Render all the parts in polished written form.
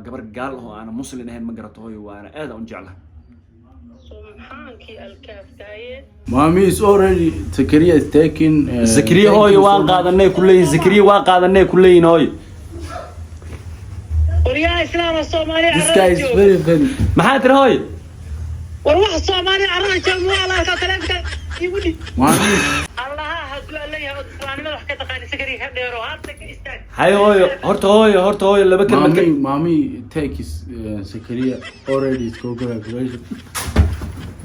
gabar gaal oo aan muslim ahayn ma garato hooyo waana aad aan jeclahay Mommy is already Zakaria is taking. Zakaria hooyo waan qaadanay kulay Zakaria waan qaadanay kulay hooyo. This guy is very. maxaa tiri hooyo والله الصومالي عراجة والله كتلفك يودي Mommy. الله هدوا لي أنا ما حكيت قاني سكري هديرو هاتك استاك hay hooyo horta hooyo laba kalmad Mommy take his Zakaria already is congratulations.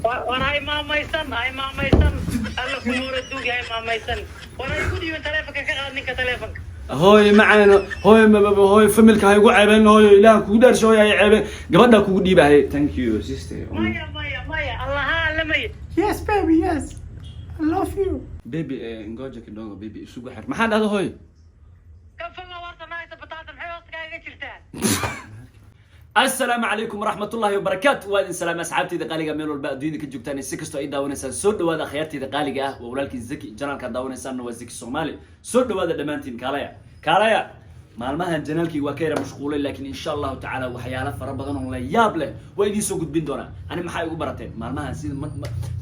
وانا هاي ما يسن الله كمور الدوق هاي ما يسن وانا يقولي من تلفك كغادني كتلفك hooyo macaan hooyo familka hay ugu ceebeen hooyo ilaah kugu dhaarsho ay ceebeen gabadha kugu dhiibahay thank you sister مايا الله لمي Yes baby yes. I love you. baby ngoja kidogo baby isugu xir maxaa dhahdo hooyo كفى الله ورطة نايت بطاطا محيوستك هاي جلتان السلام عليكم ورحمة الله وبركاته وادن سلام أصحابتي دقالقة ميلو الباء ديني كجوكتاني سيكستو اي داونيسان سود وادا خيارتي دقالقة وولالكي زكي جنال كان داونيسان وزيك الصومالي سود وادا دمانتين كالايا مالمها جنالكي وكيرا مشغولين لكن إن شاء الله تعالى وحيالا فربضان الله يابله ويدي سو قد بين دونا أنا محاي براتين مالمها سيد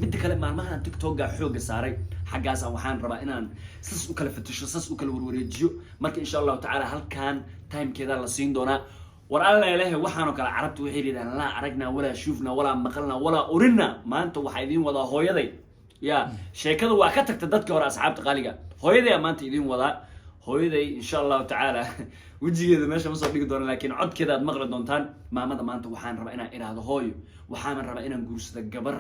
مدي كلام مالمها تيك توك حوق ساري حقاسا وحان ربا إنان سس وكلا فتشو سس وكلا وروريجيو مالك إن شاء الله تعالى هل كان تايم كذا لسين دونا والله إلهي وحنا كلا عربت وحيد إذا لا عرقنا ولا شوفنا ولا مقلنا ولا أورنا ما أنتوا وحيدين وضع هويدي يا شيء كذا وأكتك تدتك ورا أصحاب تقاليقة هويدي ما أنت يدين وضع هويدي إن شاء الله تعالى وجي إذا ماشي مصاب ليك دورنا لكن عد كذا مغرد دونتان ما أنتوا وحنا ربعنا إلى هذا هوي وحنا ربعنا نقولش ذا جبر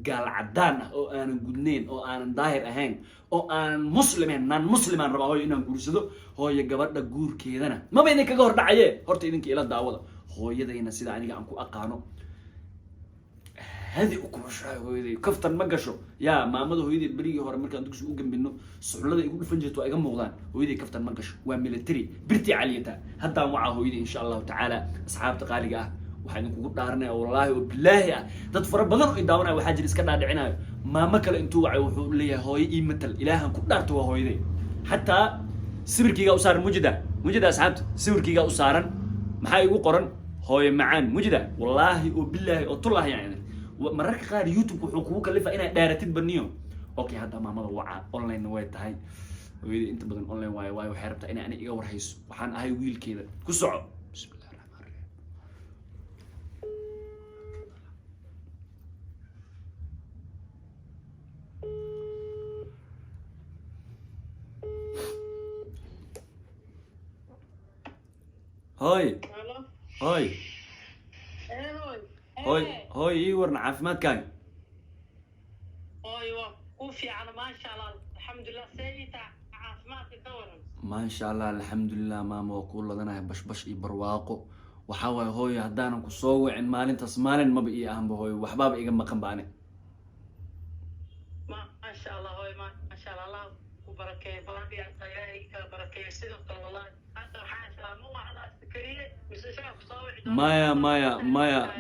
قال عدان أو أنا جودنين أو أنا ظاهر أهين أو أنا مسلمين نان مسلمان ربع هوي إنا نقولش ذا هوي جبر ده جور كذا ما بينك جور دعيه هرت إذنك إلى الدعوة هوي ده هنا سيدا عنيك عنكو أقانو هذه أكبر شيء هوي ده كفتن ما قشوا يا محمد هوي ده بريء هو رمك عندك شو جنب منه سؤال ده يقول فنجت وأيام مغلان هوي ده كفتن ما قشوا وميلتري برتي عليته هذا معه هوي ده إن شاء الله تعالى أصحاب تقاليقه waxaan ku dhaarnaa wallahi wabillahi dad fara badan oo daawanay waxa jir iska dhaadhicinayo maama kale intuu wacay wuxuu leeyahay hooyo ii matal ilaahan ku dhaarto waa hooyaday hatta sawirkiga u saaran mujida asxaabta sawirkiga u saaran maxay igu qoran hooyo macaan mujida wallahi wabillahi oo tullah yaani mararka qaar youtube wuxuu kugu kalifaa inaad dhaaratid baniyo okay hadda maamada waca online way tahay hooyada inta badan online way waxay rabtaa in aan iga warhayso waxaan ahay wiilkeeda ku soco هاي يورن عافمات كاي ايوه وفي على ما شاء الله الحمد لله سيدة عافمات الدورة ما شاء الله الحمد لله ماما وكل لنا بش برواقو وحاول هوي هدانا كسوع إن مالين تسمالين ما بقي أهم بهوي وحباب إيجا مقام باني ما شاء الله هوي ما شاء الله وبركة بلادي أنت بركة سيدة والله أنت حاجة مو على سكرية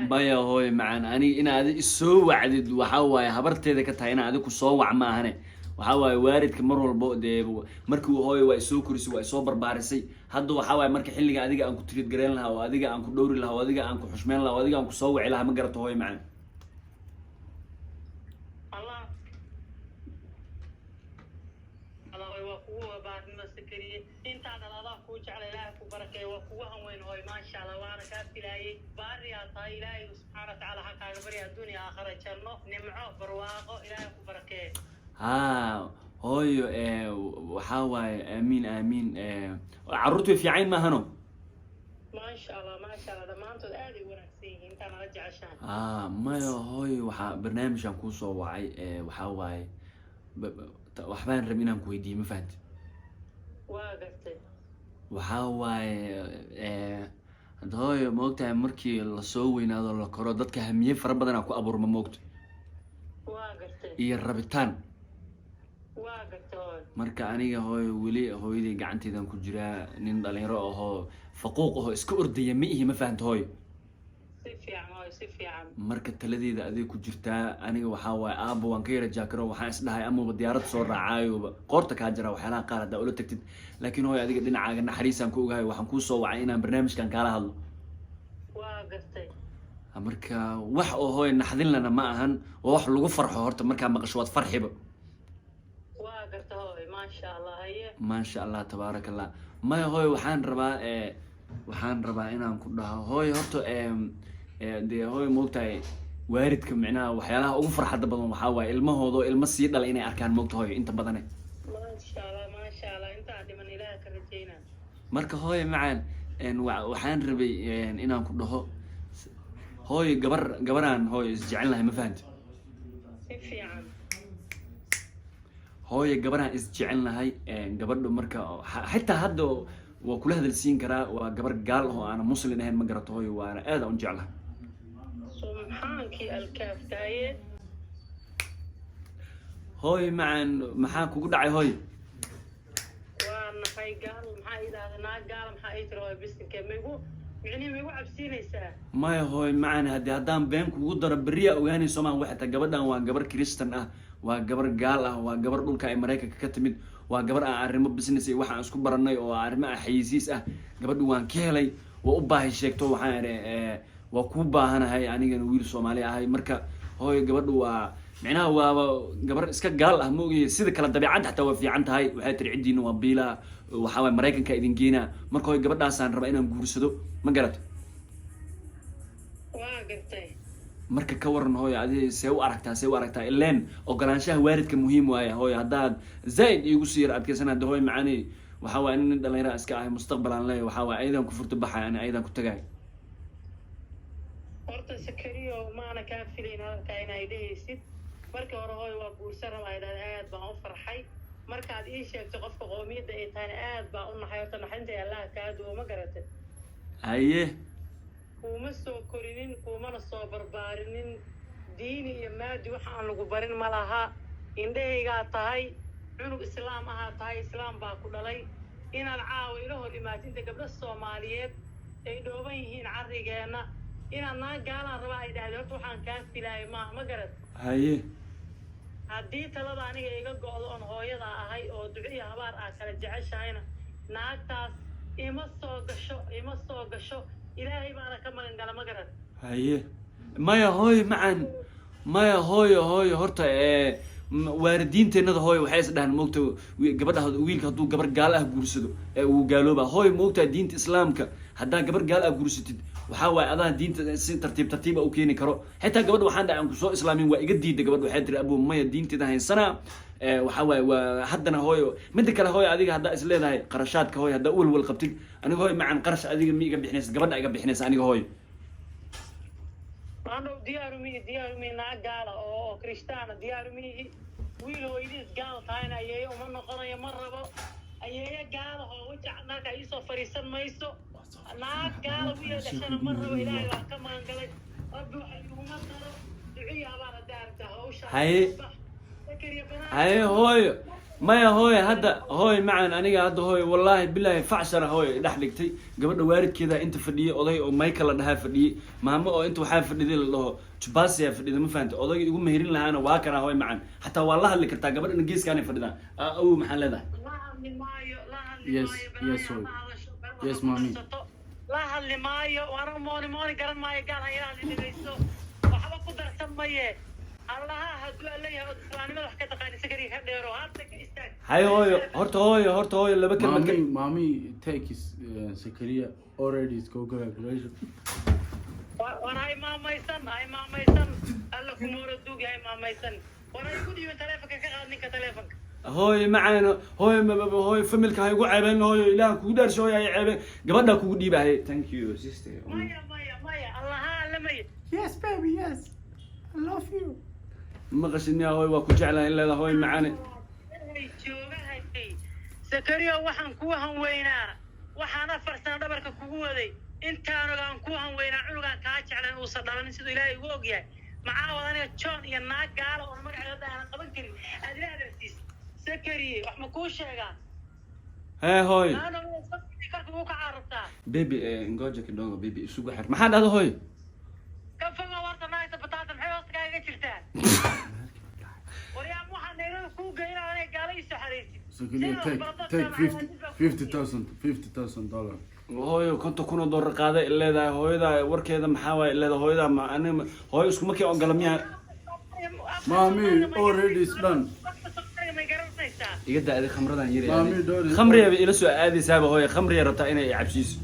مايا هوي معنا أني إنا هذا السوء عدد وحاول هبرت هذا كتاي أنا هذا كسوع ما هنا وحاول وارد كمرة البؤد مركو هوي ويسوق كرسي ويصبر بارسي هذا وحاول مرك حلقة هذيك أنكو تريد جرين لها وهذيك أنكو دوري لها وهذيك أنكو حشمان لها وهذيك أنكو صوع لها مقرة هوي معنا الله وقوة بعد ما سكري انت على الله كوج على الله وبركة وقوة وين هوي ما شاء الله وانا كافي لاي باري طاي لاي سبحانه وتعالى حق بري الدنيا آخر جنة نمعه برواقه إلهي وبركة هوي وحاول آمين عرضت في عين ما هنو ما شاء الله ده ما أنتوا آدي ونفسي انت أنا رجع عشان ما هوي برنامج أنكو صوعي وحاول waxbaan rabin inaan ku weydiiyo ma fahanti waxaa waaye hooyo ma ogtahay markii la soo weynaado la koro dadka hamiye fara badan ku abuurma ma ogto iyo rabitaan marka aniga hooyo weli hooyadii gacanteedan ku jiraa nin dhalinyaro ahoo faquuq ahoo iska ordaya ma ihi ma fahanti hooyo marka taladeeda aday ku jirtaa aniga waxaa waaye aabo waan ka yara jaakaro waxaan isdhahay amaba diyaarad soo raacaayo qoorta kaa jira waxyaalaha qaar haddaa ula tagtid laakiin hooyo adiga dhinacaaga naxariisaan ku ogahay waxaan kuu soo wacay inaan barnaamijkan kaala hadlo waa gartay marka wax oo hooy naxdin lana ma ahan oo wax lagu farxo horta markaa maqasho waad farxiba waa gartay hooy maasha allah haye maasha allah tabaarakallah maya hooy waxaan rabaa inaan ku dhaho hooy horta dee hooy moogtahay waalidka micnaha waxyaalaha ugu farxadda badan waxaa waaye ilmahooda oo ilmo sii dhala inay arkaan moogta hooy inta badane maasha allah intaa dhiman ilaaha ka rajaynaa marka hooy macaan waxaan rabay inaan ku dhaho hooy gabaraan hooy isjecelnahay ma fahanti si fiican hooy gabaraan isjecelnahay gabadha marka xitaa hadda waa kula hadalsiin karaa waa gabar gaal oo aana muslin ahayn ma garato hooy waana aad aan u jeclahay subxaankii alkaaftaaye hooy macaan maxaa kugu dhacay hooy waa nahay gaal maxaa idhaahda naag gaala maxaa ii tiri hooy bisinke migu cabsiinaysaa maya hooy macaan haddaan been kugu daro beriyaa ogaanayso maan waxay tahay gabadhan waa gabar kristan ah waa gabar gaal ah waa gabar dhulka ay maraykanka ka timid waa gabar aan arrimo business iyo waxaan isku baranay oo arrimo ah xayisiis ah gabadhi waan ka helay waa u baahi sheegto waxaan idhi waa kuu baahanahay anigana wiil soomaali ahay marka hooy gabadhu waa micnaha waaba gabar iska gaal ah ma ogiye sida kale dabeecadda xataa waa fiican tahay waxay tiri ciddiina waa biila waxaa waay maraykanka idin geena marka hooy gabadhaasaan rabaa inaan guursado ma garato waa gartay marka ka waran hooy adi see u aragtaa ileen ogolaanshaha waalidka muhiim waaya hooy haddaad zaaid iigu sii yar adkaysanada hooy macaani waxaa waay nin dhalinyara iska ahay mustaqbal aan leeyahay waxaa waay ayadaan ku furto baxay ani ayadaan ku tagay horta sakariyo maana kaa filayn hadalkaa inay dhehaysid markii hore hooy waa guursan rabaa idhahda aad baan u farxay markaad ii sheegto qofka qoomiyadda ay tahayna aad baa u naxay horta naxinta allaha kaa duwo ma garatay haye kuuma soo korinin kuumana soo barbaarinin diini iyo maadi waxa aan lagu barin ma laha indhahaygaa tahay cunug islaam ahaa tahay islaam baa ku dhalay inaad caawa ila hor imaad inta gabdho soomaaliyeed ay dhooban yihiin carrigeenna inaad naag gaalaan rabaa ay dhahday horta waxaan kaa filaayay maaha ma garat haye haddii talada aniga iga go'do oon hooyada ahay oo duco iyo habaar ah kala jeceshahayna naagtaas ima soo gasho ilaahay baana ka magan gala ma garan haye maya hooy macaan maya hooy horta waalidiinteenada hooy waxay is dhahaan moogta gabadha wiilka hadduu gabar gaal ah guursado uu gaalooba hooy moogtaa diinta islaamka haddaa gabar gaal ah guursatid waxaa waaye adaa diinta si tartiiba u keeni karo xitaa gabadha waxaan dhahay aan kusoo islaamin waa iga diida gabadha waxay tiri abu maya diinteeda haysanaa waxaa waaye waa haddana hooy midda kale hooy adiga haddaa is leedahay qarashaadka hooy haddaa walwal qabtid aniga hooy macan qarash adiga mi iga bixinaysa gabadha iga bixinaysa aniga hooy maandhow diyaarumi naag gaala oo kristaana diyaarumihii wiil hooyadiis gaal tahayna ayeeyo uma noqonayo ma rabo ayeeyo gaala oo wajac naagka iisoo fadhiisan mayso naag gaala wiil dhashana ma rabo ilaahay baa ka magan galay rabbi waxa iguma daro duciya abaan haddaa aragtaa hawsha haye hooy maya hooy hadda hooy macaan aniga hadda hooy wallaahi bilaahi facshara hooy dhex dhigtay gabadha waalidkeeda inta fadhiyay oday oo michael la dhahaa fadhiyey maamo oo inta waxaa fadhiday la dhaho jubasiyaa fadhida ma fahanta odayga igu meherin lahaana waa kanaa hooy macaan xataa waa la hadli kartaa gabadhana geeskaanay fadhidaan awow maxaan leedahay yes mommy la hadli maayo waana mooni garan maayo gaal haylaha dhigayso waxba ku darsan maye allaha hadduu leeyahay islaamnimada wax ka taqaan isagari ka dheero hadda ka istaag haye horta hooyo laba kalmad mommy take his Zakaria already is congratulations waray maamaysan alla kumura duug yahay maamaysan waray ku dhiiban taleefanka ka qaad ninka taleefanka hooy macaan hooy familka hay ugu ceebeen hooyo ilaah kugu dhaarsho hay ceebeen gabadha kugu dhiibahay thank you sister maya allaha lamay yes baby yes I love you maqashini hooy waa ku jeclahay in leedahay hooy macaan Zakaria waxaan ku hanweynaa waxaan 4 sano dhabarka kugu waday intaan ogaan ku hanweynaa cunugan kaa jeclan uu sadhalan sidoo ilaahay ugu ogyahay maxaa wadana John iyo naag gaalo oo magaceeda aan qaban karin aad ilaadartiis Zakaria wax ma ku sheegaa hooy ana karku ka carabtaa baby ngoja kidogo baby isugu xir maxaa dhahdo hooy ka foga warta naagta bataatan maxay hoos kaaga jirtaa wariyaa waxaan neeyo ku geeyay gaalo isoo xariisi Zakaria take $50,000 hooyo konta kun oo dollar qaaday leedahay hooyada warkeeda maxaa waay leedahay hooyada ma aniga hooyo isku markii ogala miyaa Mommy already is done. iga daadi khamradan yiri Mommy door is khamriya ila soo aadaysaaba hooyo khamriya rabtaa inay cabsiiso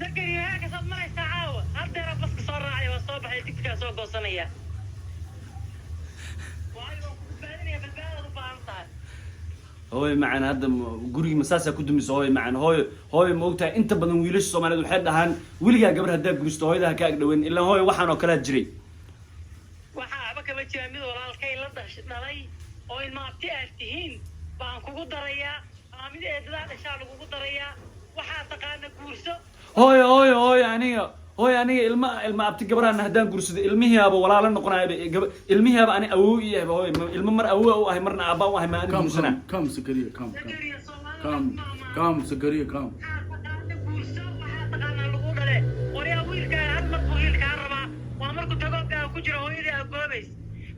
Zakariya ka soo maraysa caawa hadda bas ka soo raacay waa soo baxay tigtiga soo goosanaya waayo ku baahanaya balbaad u baahan tahay hooyo macaan hadda guriga masaasa ku dumiso hooyo macaan hooyo ma ogtahay inta badan wiilasha Soomaaliyeed waxay dhahaan wiligaa gabar hadaa guristo hooyada ka ag dhaweyn ilaa hooyo waxaan oo kala jiray waxa aba kama jira mid walaalkay la dhalay oo ilmaabti aad tihiin baan kugu darayaa mid eedada dhashaa lagu darayaa waxa taqaana guurso hooyo aniga ilma abti gabaraan hadaan guursado ilmihiiba walaalo noqonayo ilmihiiba ani awoo iyahay hooyo ilma mar awoo u ahay marna aabba u ahay ma aan guursana come Zakaria, come. Zakariya Come Zakaria, come. guurso waxa taqaana lagu dhale wariya wiilka had markuu wiilka rabaa waa markuu tagoobka ku jiro hooyadii aad goobays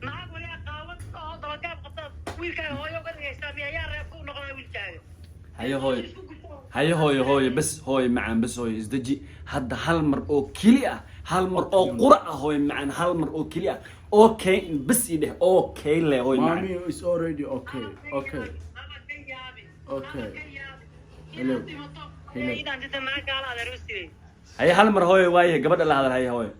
naag wariya qaawad oo dabagaab qabta wiilka hooyo uga dhigaysa miyaa reeb ku noqday wiilkaaga hayo hooyo bas hooyo macaan bas hooyo isdaji hadda hal mar oo keli ah hal mar oo qura ah hooyo macaan hal mar oo keli ah okay bas ideh okay le hooyo macaan Mommy is already okay. Okay. Okay. Hello. hayo hal mar hooyo waaye gabadha la hadal hayo hooyo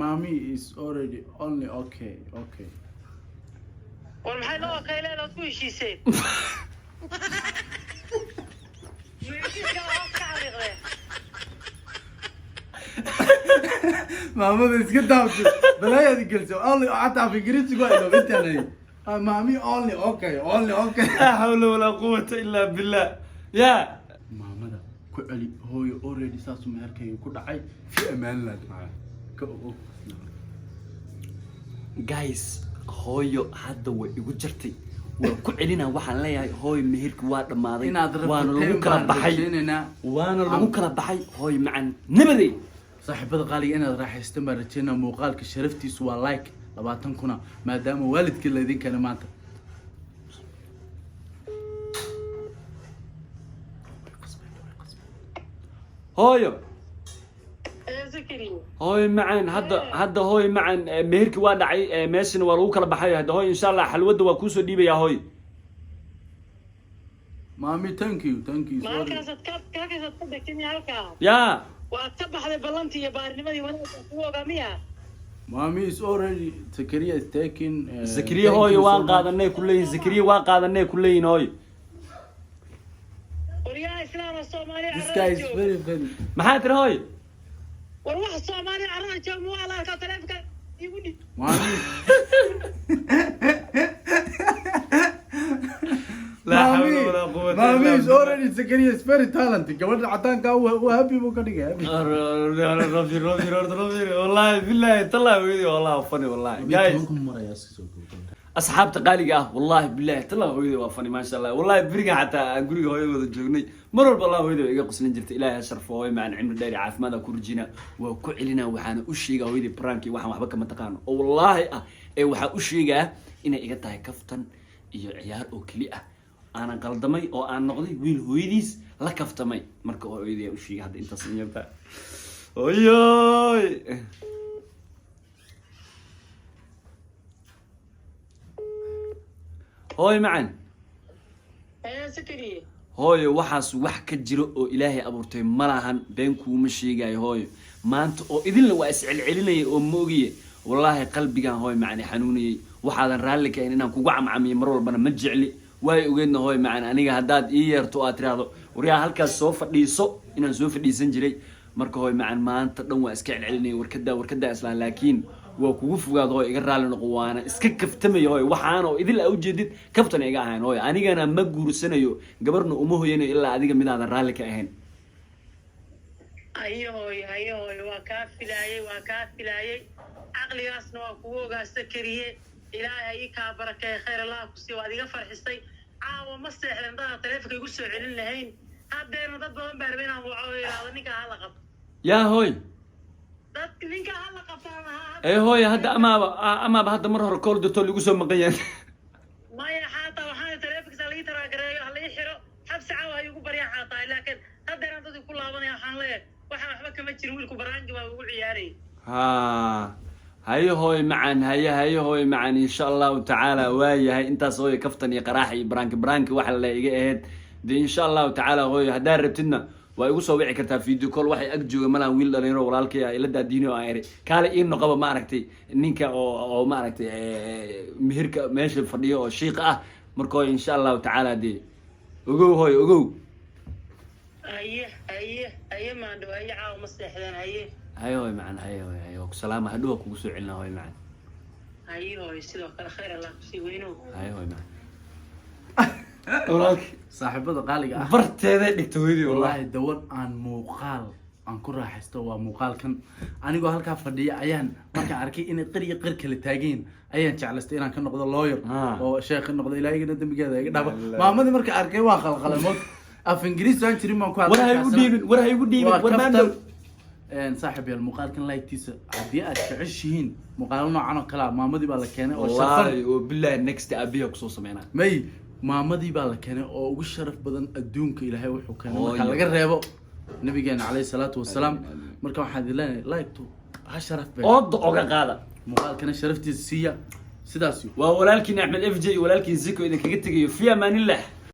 Mommy is already only okay. Okay. Mama is get out. Balaya di gelso. Only ata fi Greece go ilo intana. Mommy only okay. Only okay. لا حول ولا قوة إلا بالله يا Mama da ku ali hooyo already saasu meherkay ku dhacay fi amaan la tahay. Ka oo. guys hooyo hadda way igu jirtay waa ku celina waxaan leeyahay hooyo meherki waa dhamaaday waana lagu kala baxay hooyo macaan nabaday saaxiibada qaaliga inaad raaxaystaan baan rajeynaa muuqaalka sharaftiisu waa like 20 kuna maadaama waalidkii la idin kale maanta hooyo macaan hadda hooyo macaan meherki waa dhacay meeshana waa lagu kala baxay hadda hooyo insha Allah xalwada waa kusoo dhiibaya hooyo Mommy, thank you. ya Mommy is already Zakaria is taking Zakariya hooyo waan qaadanay kulay Zakariya waa qaadanay kulayeen hooyo This guy is very maxaa tiri hooyo Mommy لا حول ولا قوة Mommy is already Zakaria is very talented. Gabadha cadaanka waa happy buu ka dhigay. ربي والله بالله طلع ويدي والله فني والله جايز اصحاب قالقه والله بالله طلع ويدي وفني ما شاء الله والله بريقه حتى غريغه هوي wada joognay mar walba Allah waydo iga qoslan jirtay ilaahay sharfo way macaan cimri dheer caafimaad ku rujina waa ku celina waxaan u sheegaa hooyadii pranki waxaan waxba kama taqaan oo wallahi waxa u sheegaa inay iga tahay kaftan iyo ciyaar oo kali ah aan qaldamay oo aan noqday wiil hooyadiis la kaftamay marka hooyadii u sheegay hadda intaas inta oyoy hooy macaan hooyo waxaas wax ka jiro oo ilaahay abuurtay malahan been kuuma sheegayo hooyo maanta oo idinla waa iscelcelinayay oo moogiye wallahi qalbigan hooy macaan xanuunayay waxaadan raalli ka inaan kugu camcamiyo mar walbana ma jecli way ogeedna hooy macaan aniga haddaad ii yeerto aad tiraahdo waryaa halkaas soo fadhiiso inaan soo fadhiisan jiray marka hooy macaan maanta dhan waa iska celcelinayay warkadaa islaan laakiin waa kugu fogaad hooy iga raalli noqo waana iska kaftamay hooy waxaan oo idil u jeedid kaftan iga ahayn hooy anigana ma guursanayo gabarna uma hoyanayo ilaa adiga midaadan raalli ka ahayn ayo waa kaa filaayay caqligaasna waa kugu ogaasta kariye ilaahay ii kaa barakay khayr Allah ku sii waad iga farxisay caawa ma seexdan dad taleefanka igu soo celin lahayn haddeena dad badan baa rabeen aan waco ilaada ninka hala qab yaa hooy dad ninka hala qabtaan hooy hadda amaaba hadda mar hore kool dirto lagu soo maqan yahay maya xataa waxaan taleefanka laga taragareeyo hal ii كما تشير ويلكو برانج وعياري ها هاي هوي معن هاي هوي معن ان شاء الله تعالى واي هاي انت سوي كفتني قراحي برانك waxa la iga aheed de in sha Allah ta'ala hooy hadaa rabtidna waa igu soo wici kartaa video call waxay ag jooga malan wiil dhalinyaro walaalkay ila daadiino aan iri kale in noqoba ma aragtay ninka oo ma aragtay mihirka meesha fadhiyo oo shiiq ah markoo in sha Allah ta'ala de ogow hooy ogow ايه ما عنده اي عاو مصلحدان ايه هاي هوي معن هاي سلام هدوه kugu soo celina hooy macna ايوه sidoo kale khayr Allah si weyno هاي هوي معن walaalkay saaxiibada qaaliga ah barteeda dhigto video wallahi dawal aan muuqaal aan ku raaxaysto waa muuqaalkan anigoo halkaa fadhiya ayaan markaan arkay in qariyo qar kala taageen ayaan jeclaystay inaan ka noqdo lawyer oo sheekh noqdo ilaahayna dambigeeda iga dhaafo maamadii markaan arkay waa qalqalay mood af ingiriis aan jirin ma ku hadlay war hay ugu dhiibin war maanta saaxiib yal muuqaalkan like-tiisa haddii aad jeceshihiin muuqaalo noocan oo kale maamadii baa la keenay oo wallahi oo billahi next abiya ku soo sameeyna may maamadii baa la keenay oo ugu sharaf badan adduunka ilaahay wuxuu keenay marka laga reebo nabigeena calayhi salaatu wasalaam marka waxaan ilaahay like-tu ha sharaf baa oo oga qaada muuqaalkana sharaftiisa siiya sidaas waa walaalkiin Axmed FJ walaalkiin Ziko idin kaga tagayo fi amaan illah